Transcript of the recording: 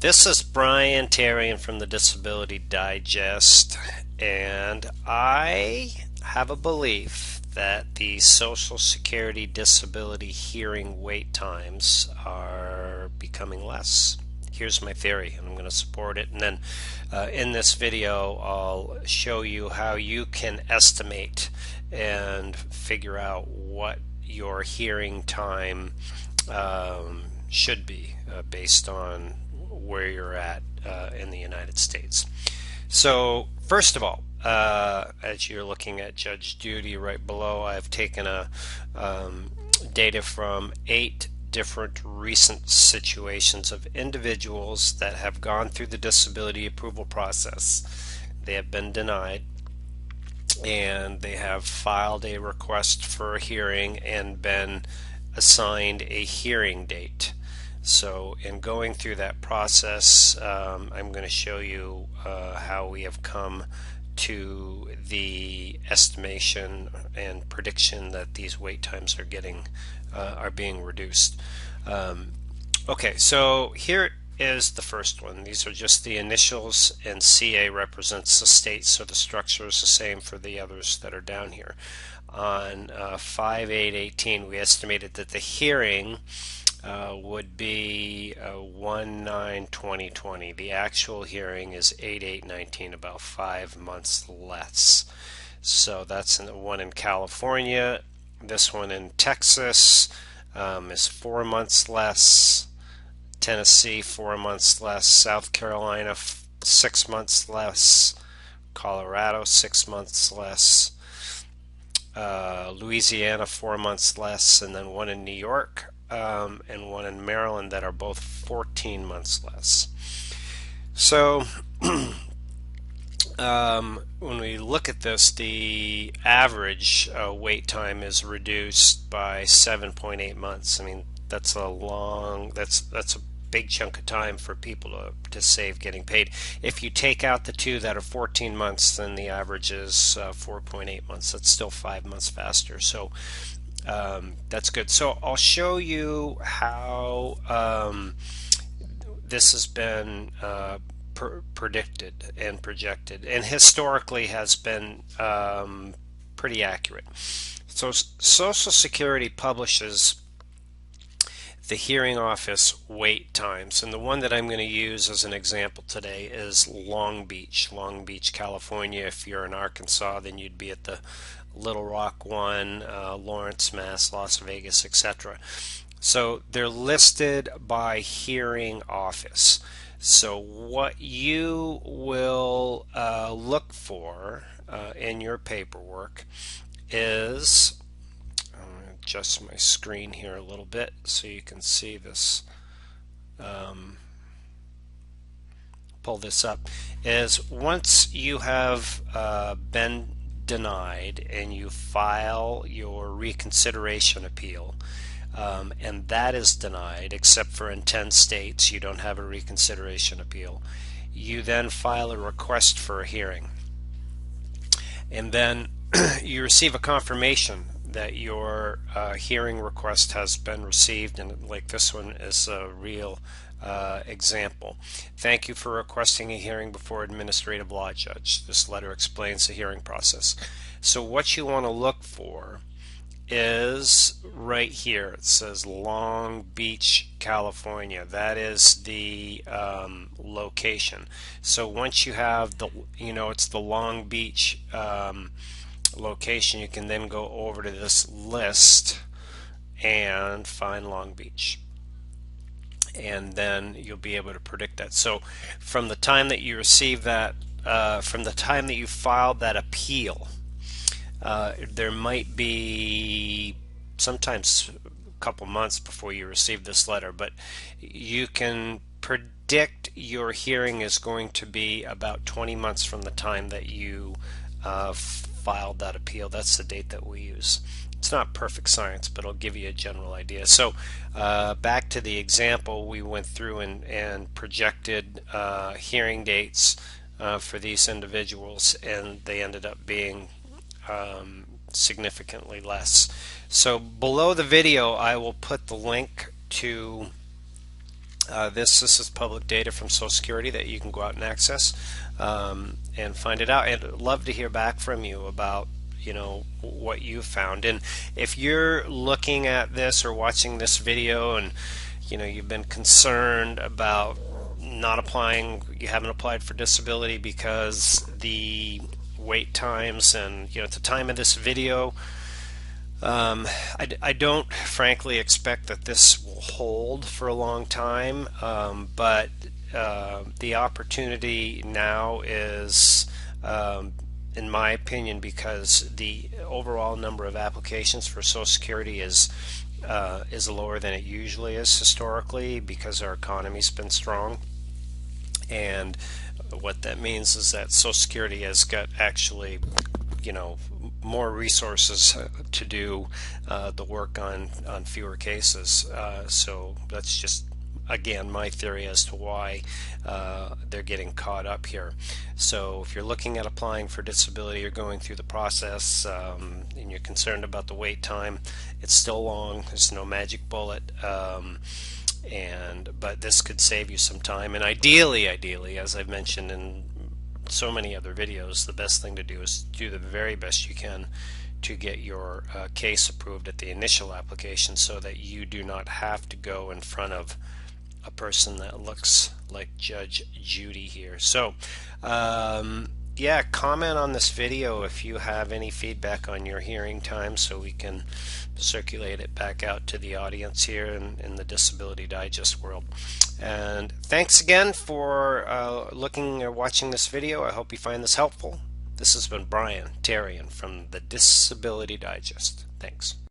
This is Brian Tarian from the Disability Digest, and I have a belief that the Social Security disability hearing wait times are becoming less. Here's my theory, and I'm going to support it. And then in this video, I'll show you how you can estimate and figure out what your hearing time should be based on where you're at in the United States. So first of all, as you're looking at Judge Judy right below, I've taken data from 8 different recent situations of individuals that have gone through the disability approval process. They have been denied, and they have filed a request for a hearing and been assigned a hearing date. So in going through that process, I'm going to show you how we have come to the estimation and prediction that these wait times are being reduced. Okay, so here is the first one. These are just the initials, and CA represents the state, so the structure is the same for the others that are down here. On 5/8/18, we estimated that the hearing would be 1/9/2020. The actual hearing is 8/8/19, about 5 months less. So that's the one in California. This one in Texas is 4 months less. Tennessee 4 months less. South Carolina 6 months less. Colorado 6 months less. Louisiana 4 months less, and then one in New York and one in Maryland that are both 14 months less. So when we look at this, the average wait time is reduced by 7.8 months. I mean, that's a big chunk of time for people to save getting paid. If you take out the two that are 14 months, then the average is 4.8 months. That's still 5 months faster. So that's good. So I'll show you how this has been predicted and projected, and historically has been pretty accurate. So Social Security publishes the hearing office wait times, and the one that I'm going to use as an example today is Long Beach, California. If you're in Arkansas, then you'd be at the Little Rock one, Lawrence, Mass, Las Vegas, etc. So they're listed by hearing office. So what you will look for in your paperwork is, I'm going to adjust my screen here a little bit so you can see this, pull this up, is once you have been denied and you file your reconsideration appeal, and that is denied, except for in 10 states you don't have a reconsideration appeal, you then file a request for a hearing, and then you receive a confirmation that your hearing request has been received, and like this one is a real example. Thank you for requesting a hearing before administrative law judge. This letter explains the hearing process. So what you want to look for is right here. It says Long Beach, California. That is the location. So once you have it's the Long Beach location, you can then go over to this list and find Long Beach, and then you'll be able to predict that. So from the time that you receive that, from the time that you filed that appeal, there might be sometimes a couple months before you receive this letter, but you can predict your hearing is going to be about 20 months from the time that you filed that appeal. That's the date that we use. It's not perfect science, but it'll give you a general idea. So back to the example, we went through and projected hearing dates for these individuals, and they ended up being significantly less. So below the video I will put the link to This is public data from Social Security that you can go out and access and find it out. I'd love to hear back from you about what you found. And if you're looking at this or watching this video and you've been concerned about not applying, you haven't applied for disability because the wait times, and at the time of this video, I don't frankly expect that this will hold for a long time, but the opportunity now is, in my opinion, because the overall number of applications for Social Security is lower than it usually is historically, because our economy's been strong. And what that means is that Social Security has got actually more resources to do the work on fewer cases. So that's just, again, my theory as to why they're getting caught up here. So if you're looking at applying for disability or going through the process, and you're concerned about the wait time, it's still long. There's no magic bullet. But this could save you some time. And ideally, as I've mentioned in so many other videos, the best thing to do is do the very best you can to get your case approved at the initial application, so that you do not have to go in front of a person that looks like Judge Judy here. So yeah, comment on this video if you have any feedback on your hearing time, so we can circulate it back out to the audience here in the Disability Digest world. And thanks again for looking or watching this video. I hope you find this helpful. This has been Brian Tarian from the Disability Digest. Thanks.